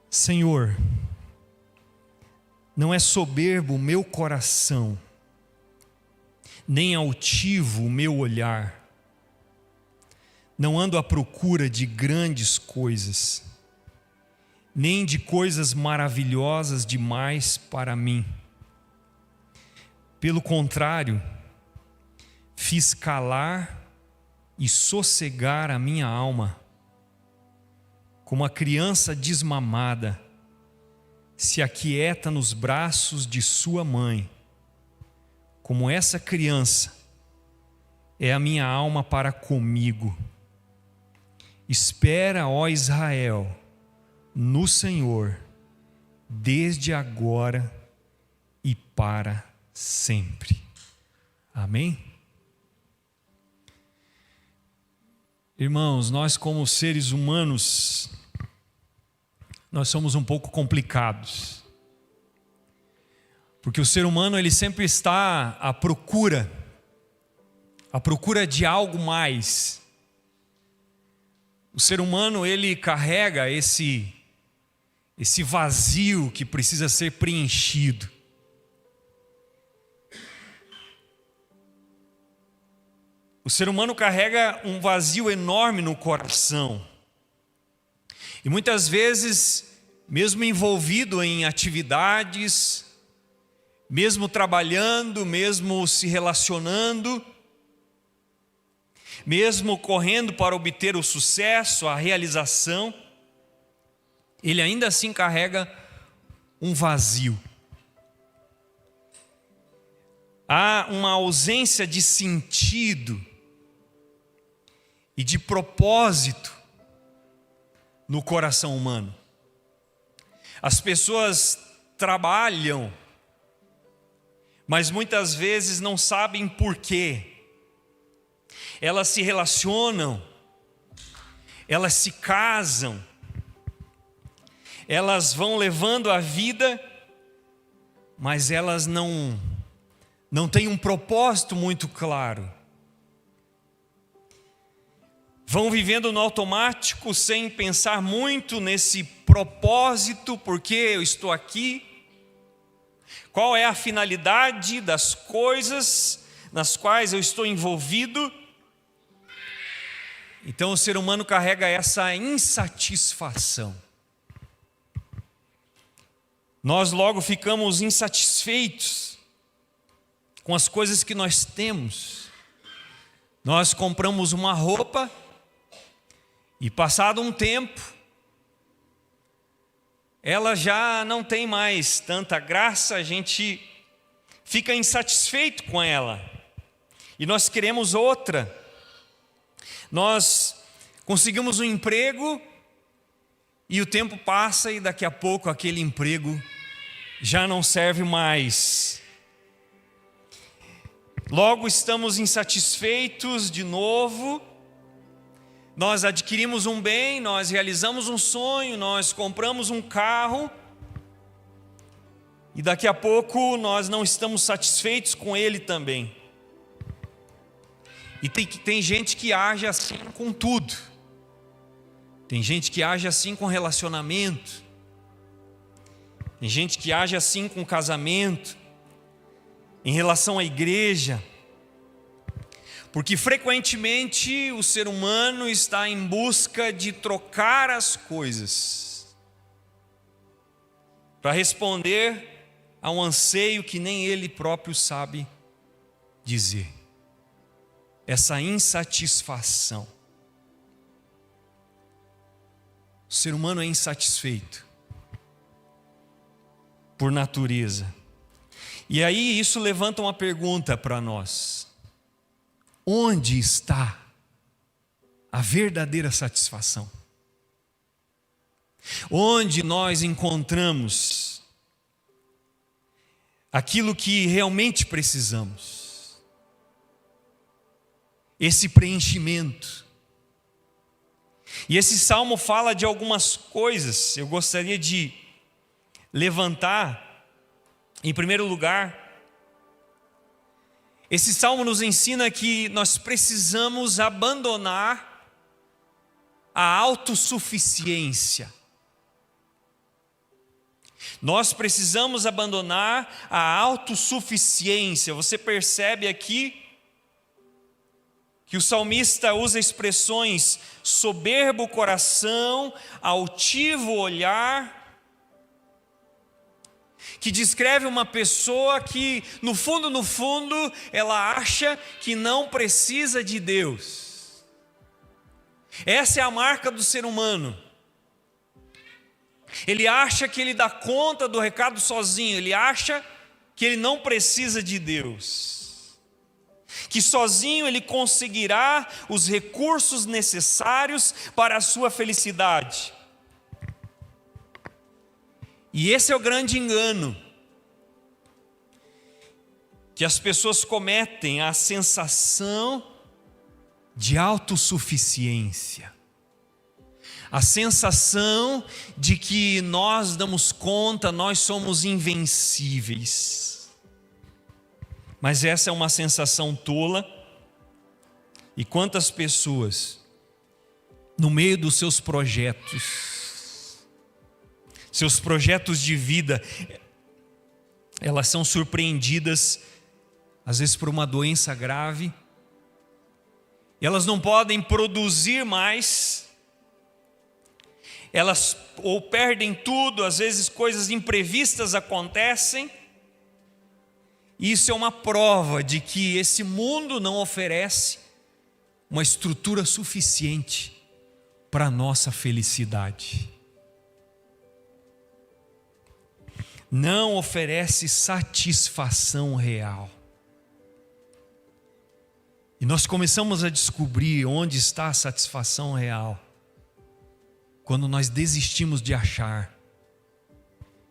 Senhor, não é soberbo o meu coração, nem altivo o meu olhar. Não ando à procura de grandes coisas, nem de coisas maravilhosas demais para mim. Pelo contrário, fiz calar e sossegar a minha alma, como a criança desmamada se aquieta nos braços de sua mãe. Como essa criança é a minha alma para comigo. Espera, ó Israel, no Senhor, desde agora e para sempre. Amém? Irmãos, nós como seres humanos, nós somos um pouco complicados. Porque o ser humano, ele sempre está à procura de algo mais. O ser humano, ele carrega esse vazio que precisa ser preenchido. O ser humano carrega um vazio enorme no coração. E muitas vezes, mesmo envolvido em atividades, mesmo trabalhando, mesmo se relacionando, mesmo correndo para obter o sucesso, a realização, ele ainda assim carrega um vazio. Há uma ausência de sentido e de propósito no coração humano. As pessoas trabalham, mas muitas vezes não sabem por quê. Elas se relacionam, elas se casam, elas vão levando a vida, mas elas não têm um propósito muito claro. Vão vivendo no automático sem pensar muito nesse propósito, por que eu estou aqui, qual é a finalidade das coisas nas quais eu estou envolvido. Então o ser humano carrega essa insatisfação. Nós logo ficamos insatisfeitos com as coisas que nós temos. Nós compramos uma roupa e passado um tempo, ela já não tem mais tanta graça, a gente fica insatisfeito com ela. E nós queremos outra. Nós conseguimos um emprego e o tempo passa e daqui a pouco aquele emprego já não serve mais. Logo estamos insatisfeitos de novo. Nós adquirimos um bem, nós realizamos um sonho, nós compramos um carro e daqui a pouco nós não estamos satisfeitos com ele também. E tem gente que age assim com tudo. Tem gente que age assim com relacionamento. Tem gente que age assim com casamento, em relação à igreja. Porque frequentemente o ser humano está em busca de trocar as coisas para responder a um anseio que nem ele próprio sabe dizer. Essa insatisfação. O ser humano é insatisfeito por natureza. E aí isso levanta uma pergunta para nós. Onde está a verdadeira satisfação? Onde nós encontramos aquilo que realmente precisamos? Esse preenchimento. E esse salmo fala de algumas coisas. Eu gostaria de levantar, em primeiro lugar, esse salmo nos ensina que nós precisamos abandonar a autossuficiência. Nós precisamos abandonar a autossuficiência. Você percebe aqui que o salmista usa expressões soberbo coração, altivo olhar, que descreve uma pessoa que, no fundo, ela acha que não precisa de Deus. Essa é a marca do ser humano. Ele acha que ele dá conta do recado sozinho, ele acha que ele não precisa de Deus, que sozinho ele conseguirá os recursos necessários para a sua felicidade. E esse é o grande engano que as pessoas cometem, a sensação de autossuficiência, a sensação de que nós damos conta, nós somos invencíveis. Mas essa é uma sensação tola. E quantas pessoas, no meio dos seus projetos de vida, elas são surpreendidas, às vezes por uma doença grave, e elas não podem produzir mais, elas ou perdem tudo, às vezes coisas imprevistas acontecem. Isso é uma prova de que esse mundo não oferece uma estrutura suficiente para a nossa felicidade. Não oferece satisfação real. E nós começamos a descobrir onde está a satisfação real quando nós desistimos de achar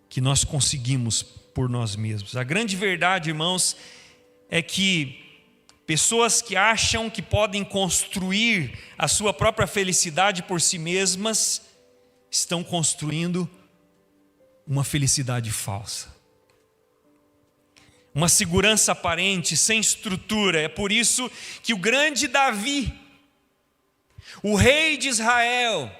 que nós conseguimos por nós mesmos. A grande verdade, irmãos, é que pessoas que acham que podem construir a sua própria felicidade por si mesmas estão construindo uma felicidade falsa, uma segurança aparente, sem estrutura. É por isso que o grande Davi, o rei de Israel,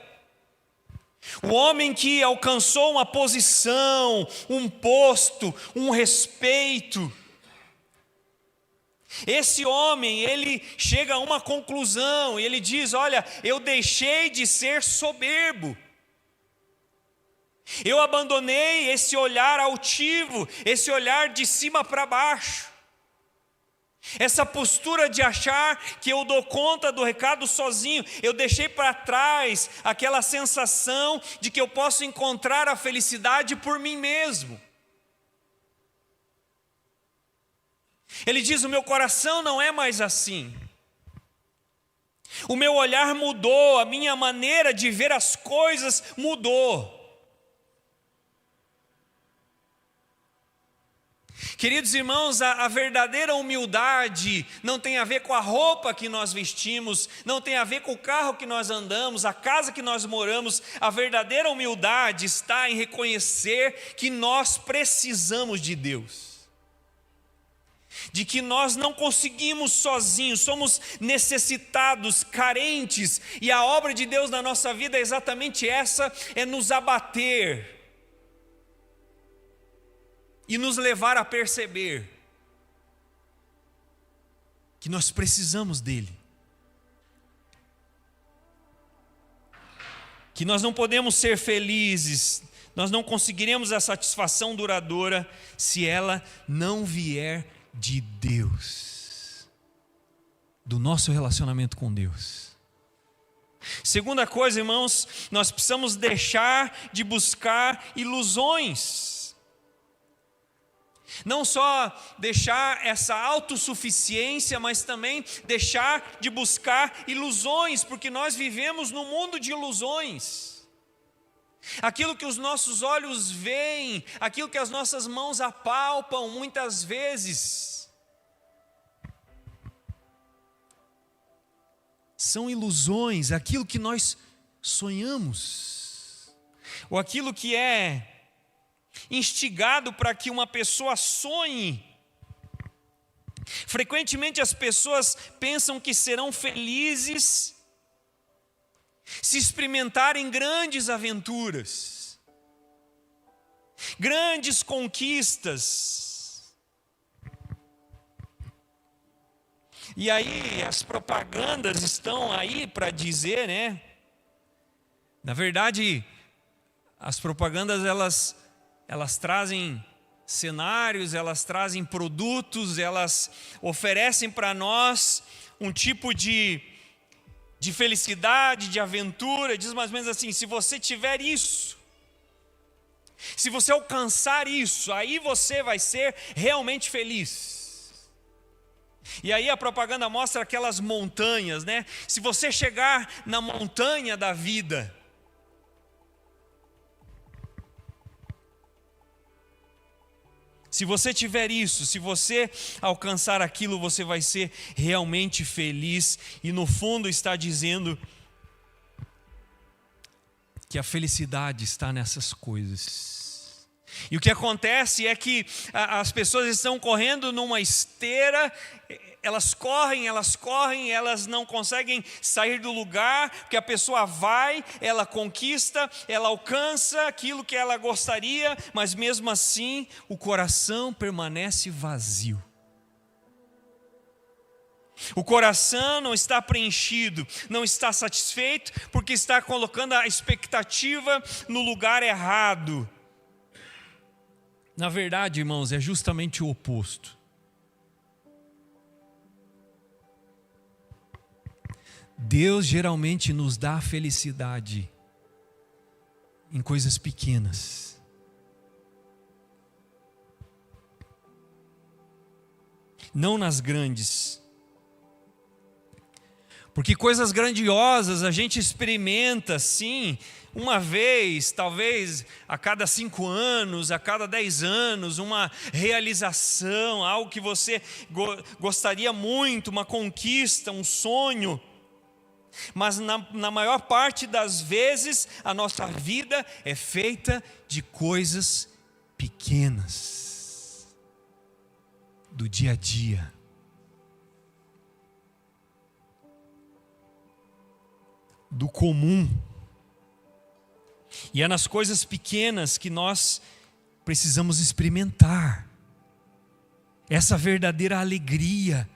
o homem que alcançou uma posição, um posto, um respeito, esse homem, ele chega a uma conclusão, e ele diz: olha, eu deixei de ser soberbo, eu abandonei esse olhar altivo, esse olhar de cima para baixo, essa postura de achar que eu dou conta do recado sozinho. Eu deixei para trás aquela sensação de que eu posso encontrar a felicidade por mim mesmo. Ele diz: o meu coração não é mais assim, o meu olhar mudou, a minha maneira de ver as coisas mudou. Queridos irmãos, a verdadeira humildade não tem a ver com a roupa que nós vestimos, não tem a ver com o carro que nós andamos, a casa que nós moramos. A verdadeira humildade está em reconhecer que nós precisamos de Deus, de que nós não conseguimos sozinhos, somos necessitados, carentes, e a obra de Deus na nossa vida é exatamente essa: é nos abater e nos levar a perceber que nós precisamos dele, que nós não podemos ser felizes, nós não conseguiremos a satisfação duradoura se ela não vier de Deus, do nosso relacionamento com Deus. Segunda coisa, irmãos, nós precisamos deixar de buscar ilusões. Não só deixar essa autossuficiência, mas também deixar de buscar ilusões, porque nós vivemos num mundo de ilusões. Aquilo que os nossos olhos veem, aquilo que as nossas mãos apalpam, muitas vezes são ilusões, aquilo que nós sonhamos, ou aquilo que é instigado para que uma pessoa sonhe. Frequentemente as pessoas pensam que serão felizes se experimentarem grandes aventuras, grandes conquistas. E aí as propagandas estão aí para dizer, né? Na verdade, as propagandas elas trazem cenários, elas trazem produtos, elas oferecem para nós um tipo de felicidade, de aventura. Diz mais ou menos assim: se você tiver isso, se você alcançar isso, aí você vai ser realmente feliz. E aí a propaganda mostra aquelas montanhas, né? Se você chegar na montanha da vida, se você tiver isso, se você alcançar aquilo, você vai ser realmente feliz. E no fundo está dizendo que a felicidade está nessas coisas. E o que acontece é que as pessoas estão correndo numa esteira, elas correm, elas não conseguem sair do lugar, porque a pessoa vai, ela conquista, ela alcança aquilo que ela gostaria, mas mesmo assim o coração permanece vazio. O coração não está preenchido, não está satisfeito, porque está colocando a expectativa no lugar errado. Na verdade, irmãos, é justamente o oposto. Deus geralmente nos dá a felicidade em coisas pequenas. Não nas grandes. Porque coisas grandiosas a gente experimenta, sim, uma vez, talvez a cada 5 anos, a cada 10 anos, uma realização, algo que você gostaria muito, uma conquista, um sonho. Mas na maior parte das vezes, a nossa vida é feita de coisas pequenas, do dia a dia. Do comum. E é nas coisas pequenas que nós precisamos experimentar essa verdadeira alegria,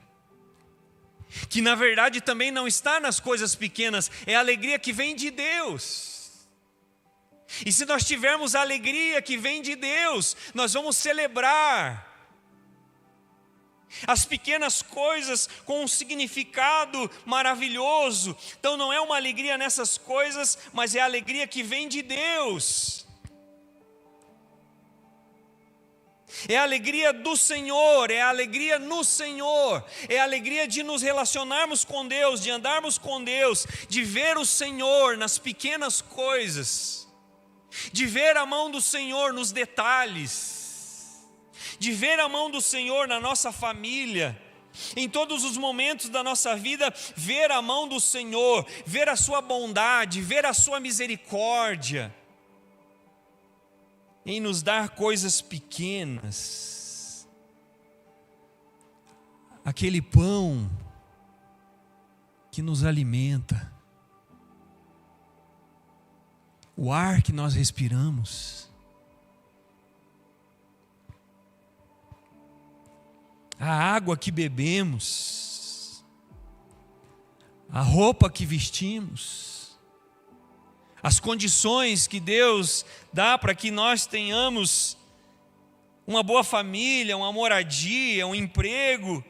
que na verdade também não está nas coisas pequenas, é a alegria que vem de Deus. E se nós tivermos a alegria que vem de Deus, nós vamos celebrar as pequenas coisas com um significado maravilhoso. Então não é uma alegria nessas coisas, mas é a alegria que vem de Deus. É a alegria do Senhor, é a alegria no Senhor, é a alegria de nos relacionarmos com Deus, de andarmos com Deus, de ver o Senhor nas pequenas coisas, de ver a mão do Senhor nos detalhes, de ver a mão do Senhor na nossa família, em todos os momentos da nossa vida, ver a mão do Senhor, ver a sua bondade, ver a sua misericórdia, em nos dar coisas pequenas, aquele pão que nos alimenta, o ar que nós respiramos, a água que bebemos, a roupa que vestimos, as condições que Deus dá para que nós tenhamos uma boa família, uma moradia, um emprego.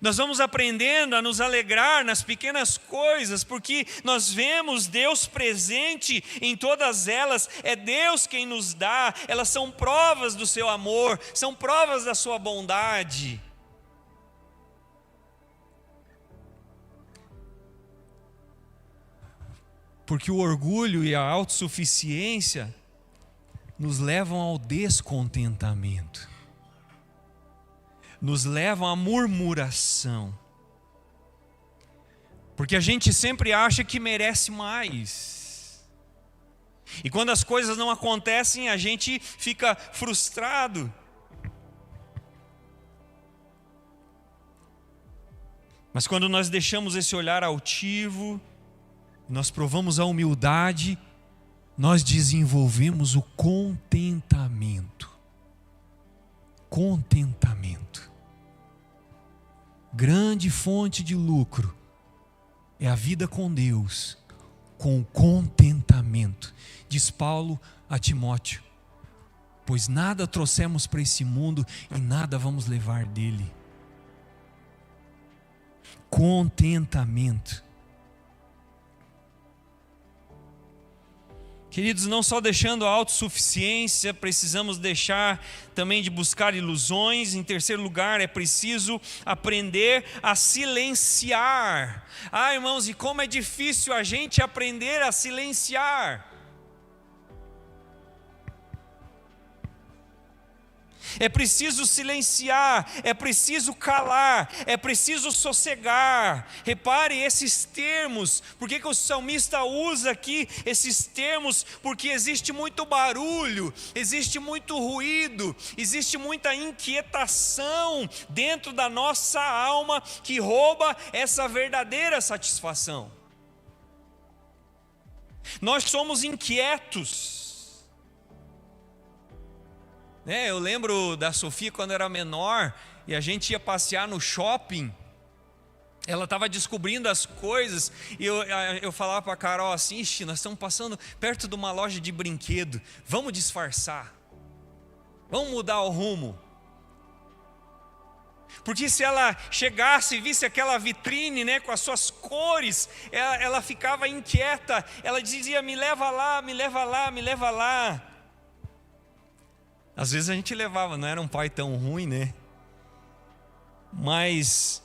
Nós vamos aprendendo a nos alegrar nas pequenas coisas, porque nós vemos Deus presente em todas elas. É Deus quem nos dá, elas são provas do seu amor, são provas da sua bondade. Porque o orgulho e a autossuficiência nos levam ao descontentamento, nos levam à murmuração, porque a gente sempre acha que merece mais, e quando as coisas não acontecem, a gente fica frustrado. Mas quando nós deixamos esse olhar altivo, nós provamos a humildade, nós desenvolvemos o contentamento. Contentamento. Grande fonte de lucro é a vida com Deus, com contentamento. Diz Paulo a Timóteo: pois nada trouxemos para esse mundo e nada vamos levar dele. Contentamento. Queridos, não só deixando a autossuficiência, precisamos deixar também de buscar ilusões. Em terceiro lugar, é preciso aprender a silenciar. Irmãos, e como é difícil a gente aprender a silenciar. É preciso silenciar, é preciso calar, é preciso sossegar. Repare esses termos. Por que o salmista usa aqui esses termos? Porque existe muito barulho, existe muito ruído, existe muita inquietação dentro da nossa alma que rouba essa verdadeira satisfação. Nós somos inquietos. Eu lembro da Sofia quando era menor e a gente ia passear no shopping. Ela estava descobrindo as coisas e eu falava para a Carol assim: ixi, nós estamos passando perto de uma loja de brinquedo, vamos disfarçar, vamos mudar o rumo. Porque se ela chegasse e visse aquela vitrine, com as suas cores, ela ficava inquieta, ela dizia: me leva lá, me leva lá, me leva lá. Às vezes a gente levava, não era um pai tão ruim, mas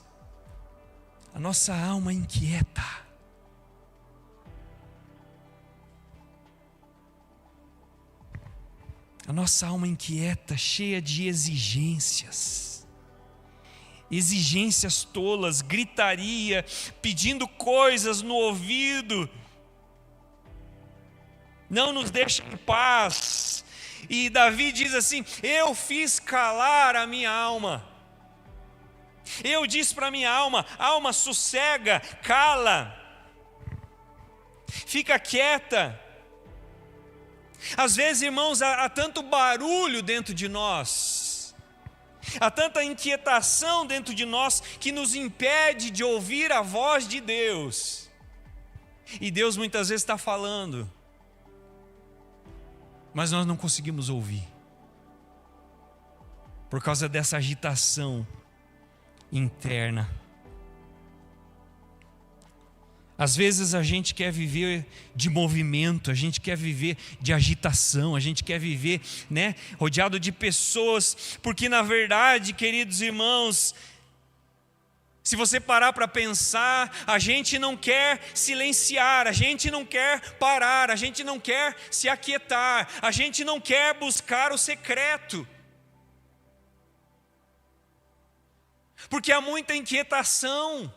a nossa alma inquieta. A nossa alma inquieta, cheia de exigências. Exigências tolas, gritaria, pedindo coisas no ouvido. Não nos deixa em paz. E Davi diz assim: eu fiz calar a minha alma. Eu disse para a minha alma: alma, sossega, cala, fica quieta. Às vezes, irmãos, há tanto barulho dentro de nós, há tanta inquietação dentro de nós que nos impede de ouvir a voz de Deus. E Deus muitas vezes está falando, mas nós não conseguimos ouvir, por causa dessa agitação interna. Às vezes a gente quer viver de movimento, a gente quer viver de agitação, a gente quer viver, rodeado de pessoas, porque na verdade, queridos irmãos, se você parar para pensar, a gente não quer silenciar, a gente não quer parar, a gente não quer se aquietar, a gente não quer buscar o secreto. Porque há muita inquietação.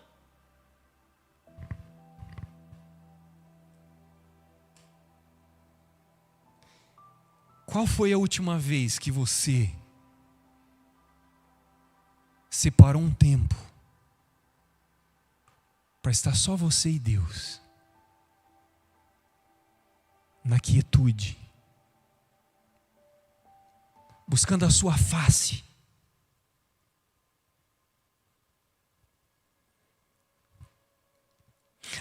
Qual foi a última vez que você separou um tempo para estar só você e Deus, na quietude, buscando a sua face?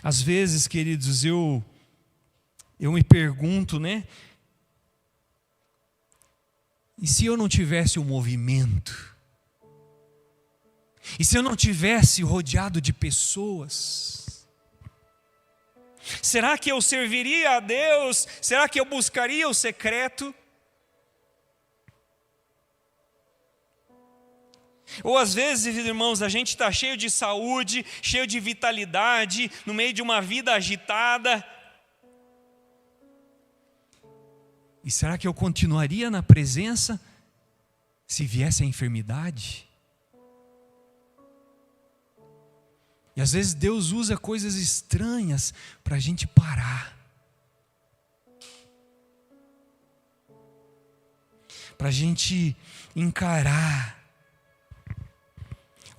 Às vezes, queridos, eu me pergunto, e se eu não tivesse o movimento? E se eu não tivesse rodeado de pessoas? Será que eu serviria a Deus? Será que eu buscaria o secreto? Ou às vezes, irmãos, a gente está cheio de saúde, cheio de vitalidade, no meio de uma vida agitada. E será que eu continuaria na presença se viesse a enfermidade? E às vezes Deus usa coisas estranhas para a gente parar, para a gente encarar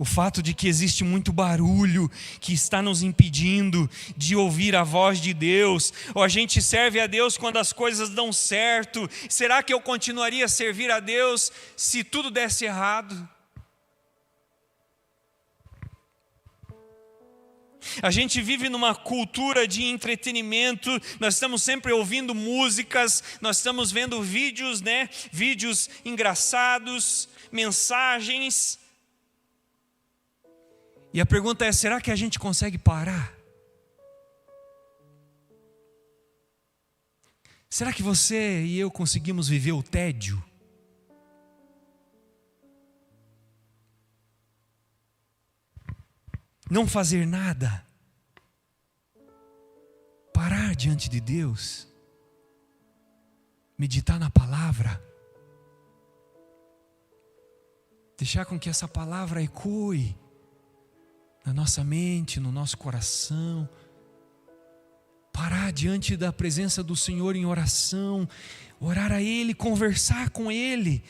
O fato de que existe muito barulho que está nos impedindo de ouvir a voz de Deus. Ou a gente serve a Deus quando as coisas dão certo. Será que eu continuaria a servir a Deus se tudo desse errado? A gente vive numa cultura de entretenimento, nós estamos sempre ouvindo músicas, nós estamos vendo vídeos, Vídeos engraçados, mensagens. E a pergunta é, será que a gente consegue parar? Será que você e eu conseguimos viver o tédio? Não fazer nada, parar diante de Deus, meditar na palavra, deixar com que essa palavra ecoe na nossa mente, no nosso coração, parar diante da presença do Senhor em oração, orar a Ele, conversar com Ele,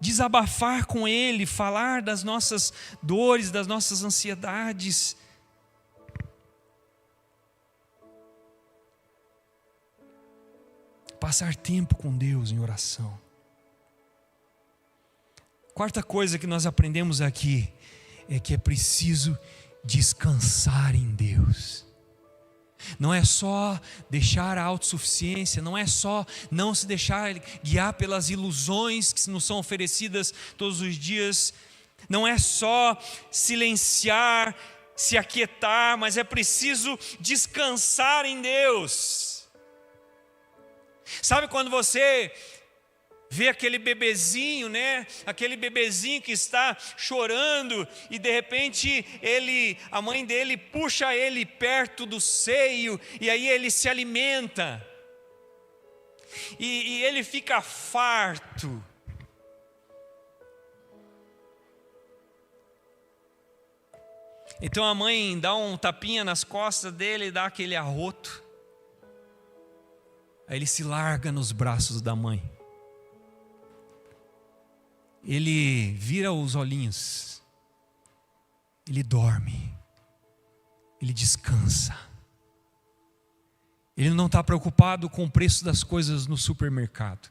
desabafar com Ele, falar das nossas dores, das nossas ansiedades. Passar tempo com Deus em oração. Quarta coisa que nós aprendemos aqui é que é preciso descansar em Deus. Não é só deixar a autossuficiência, não é só não se deixar guiar pelas ilusões que nos são oferecidas todos os dias, não é só silenciar, se aquietar, mas é preciso descansar em Deus. Sabe quando você vê aquele bebezinho, Aquele bebezinho que está chorando e de repente a mãe dele puxa ele perto do seio e aí ele se alimenta. E ele fica farto. Então a mãe dá um tapinha nas costas dele e dá aquele arroto. Aí ele se larga nos braços da mãe. Ele vira os olhinhos, ele dorme, ele descansa. Ele não está preocupado com o preço das coisas no supermercado.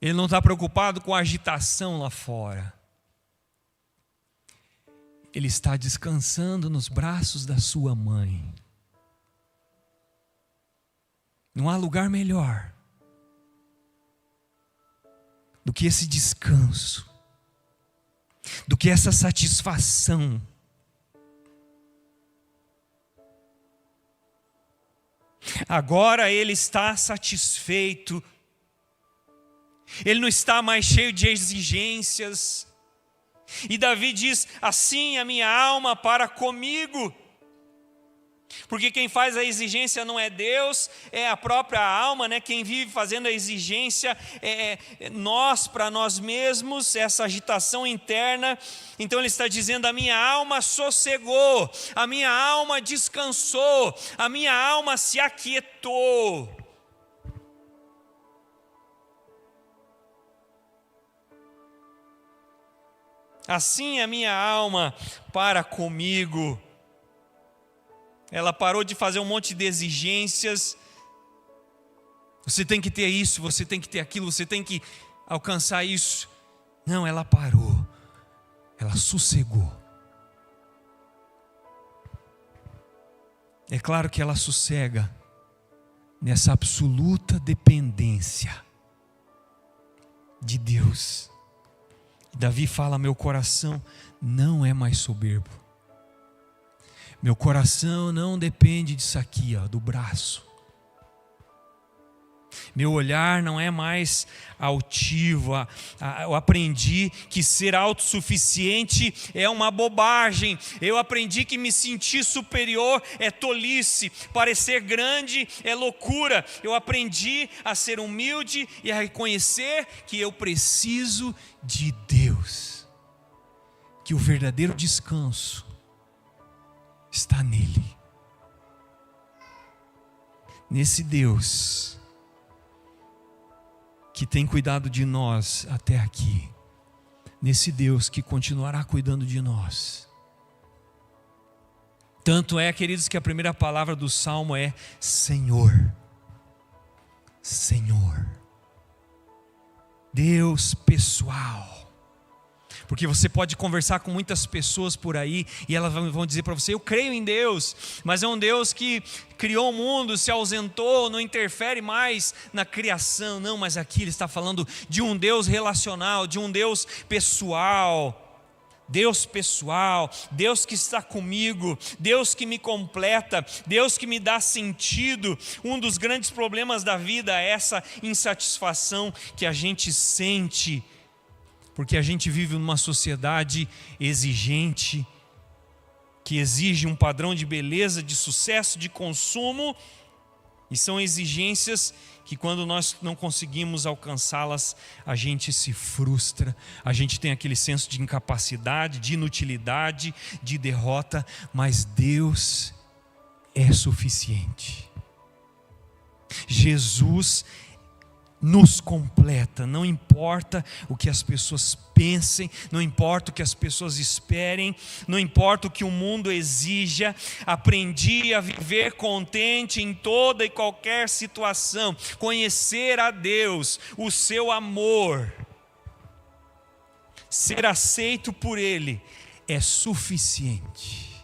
Ele não está preocupado com a agitação lá fora. Ele está descansando nos braços da sua mãe. Não há lugar melhor do que esse descanso, do que essa satisfação. Agora ele está satisfeito, ele não está mais cheio de exigências. E Davi diz: assim a minha alma para comigo. Porque quem faz a exigência não é Deus, é a própria alma, Quem vive fazendo a exigência é nós para nós mesmos, essa agitação interna. Então ele está dizendo: a minha alma sossegou, a minha alma descansou, a minha alma se aquietou. Assim a minha alma para comigo. Ela parou de fazer um monte de exigências. Você tem que ter isso, você tem que ter aquilo, você tem que alcançar isso. Não, ela parou. Ela sossegou. É claro que ela sossega nessa absoluta dependência de Deus. Davi fala: meu coração não é mais soberbo. Meu coração não depende disso aqui, do braço. Meu olhar não é mais altivo. Eu aprendi que ser autossuficiente é uma bobagem. Eu aprendi que me sentir superior é tolice. Parecer grande é loucura. Eu aprendi a ser humilde e a reconhecer que eu preciso de Deus. Que o verdadeiro descanso está nele. Nesse Deus que tem cuidado de nós até aqui, nesse Deus que continuará cuidando de nós. Tanto é, queridos, que a primeira palavra do Salmo é Senhor. Senhor. Deus pessoal. Porque você pode conversar com muitas pessoas por aí e elas vão dizer para você: eu creio em Deus, mas é um Deus que criou o mundo, se ausentou, não interfere mais na criação. Não, mas aqui ele está falando de um Deus relacional, de um Deus pessoal. Deus pessoal, Deus que está comigo, Deus que me completa, Deus que me dá sentido. Um dos grandes problemas da vida é essa insatisfação que a gente sente, porque a gente vive numa sociedade exigente, que exige um padrão de beleza, de sucesso, de consumo, e são exigências que quando nós não conseguimos alcançá-las, a gente se frustra, a gente tem aquele senso de incapacidade, de inutilidade, de derrota, mas Deus é suficiente. Jesus nos completa, não importa o que as pessoas pensem, não importa o que as pessoas esperem, não importa o que o mundo exija. Aprendi a viver contente em toda e qualquer situação, conhecer a Deus, o seu amor, ser aceito por Ele é suficiente,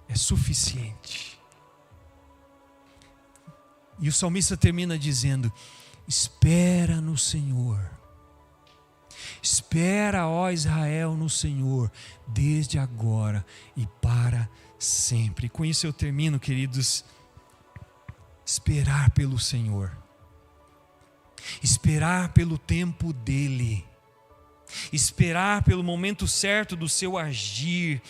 é suficiente. E o salmista termina dizendo: espera no Senhor. Espera, ó Israel, no Senhor, desde agora e para sempre. Com isso eu termino, queridos. Esperar pelo Senhor. Esperar pelo tempo dEle. Esperar pelo momento certo do seu agir.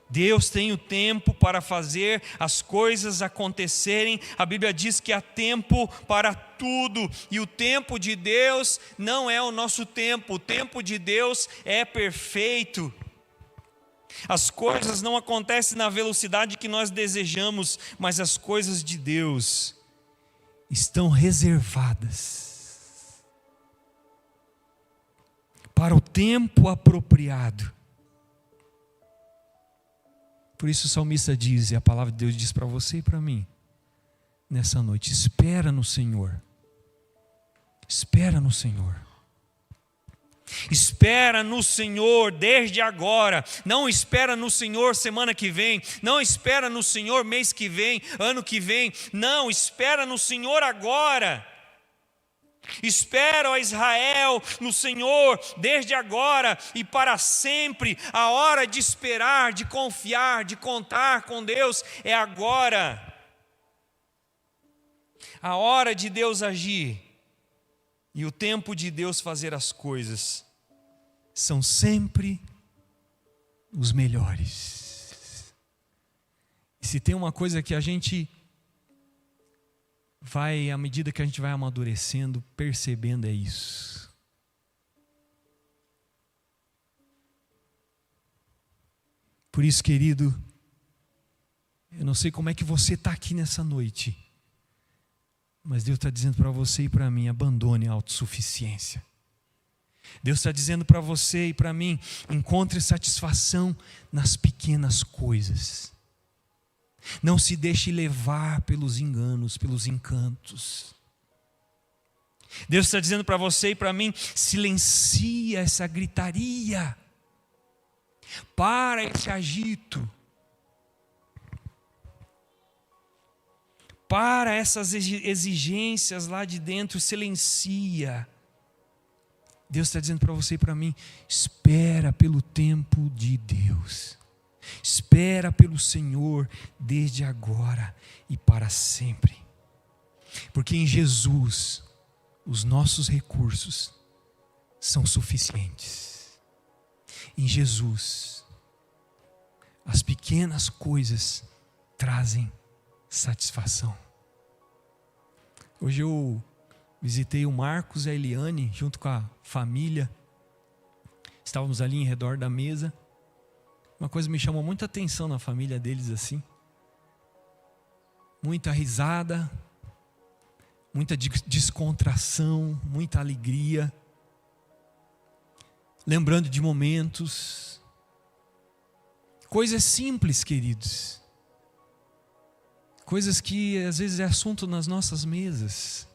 Deus tem o tempo para fazer as coisas acontecerem. A Bíblia diz que há tempo para tudo, e o tempo de Deus não é o nosso tempo. O tempo de Deus é perfeito. As coisas não acontecem na velocidade que nós desejamos, mas as coisas de Deus estão reservadas para o tempo apropriado. Por isso o salmista diz, e a palavra de Deus diz para você e para mim, nessa noite: espera no Senhor. Espera no Senhor. Espera no Senhor desde agora. Não espera no Senhor semana que vem. Não espera no Senhor mês que vem, ano que vem. Não, espera no Senhor agora. Espera, ó Israel, no Senhor desde agora e para sempre. A hora de esperar, de confiar, de contar com Deus é agora. A hora de Deus agir e o tempo de Deus fazer as coisas são sempre os melhores. E se tem uma coisa que a gente vai, à medida que a gente vai amadurecendo, percebendo, é isso. Por isso, querido, eu não sei como é que você está aqui nessa noite, mas Deus está dizendo para você e para mim: abandone a autossuficiência. Deus está dizendo para você e para mim: encontre satisfação nas pequenas coisas. Não se deixe levar pelos enganos, pelos encantos. Deus está dizendo para você e para mim: silencia essa gritaria. Para esse agito. Para essas exigências lá de dentro, silencia. Deus está dizendo para você e para mim: espera pelo tempo de Deus. Espera pelo Senhor desde agora e para sempre. Porque em Jesus os nossos recursos são suficientes. Em Jesus as pequenas coisas trazem satisfação. Hoje eu visitei o Marcos e a Eliane junto com a família. Estávamos ali em redor da mesa. Uma coisa me chamou muita atenção na família deles assim. Muita risada, muita descontração, muita alegria. lembrando de momentos, coisas simples, queridos, coisas que às vezes é assunto nas nossas mesas.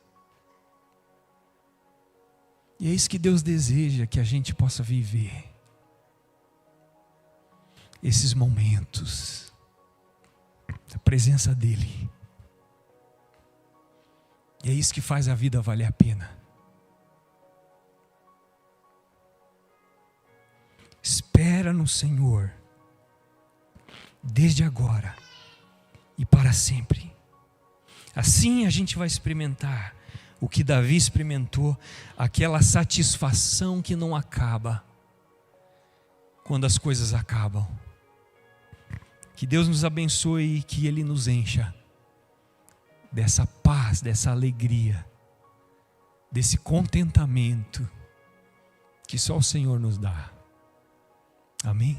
E é isso que Deus deseja que a gente possa viver. Esses momentos, a presença dEle. E é isso que faz a vida valer a pena. Espera no Senhor, desde agora e para sempre. Assim a gente vai experimentar o que Davi experimentou, aquela satisfação que não acaba quando as coisas acabam. Que Deus nos abençoe e que Ele nos encha dessa paz, dessa alegria, desse contentamento que só o Senhor nos dá. Amém?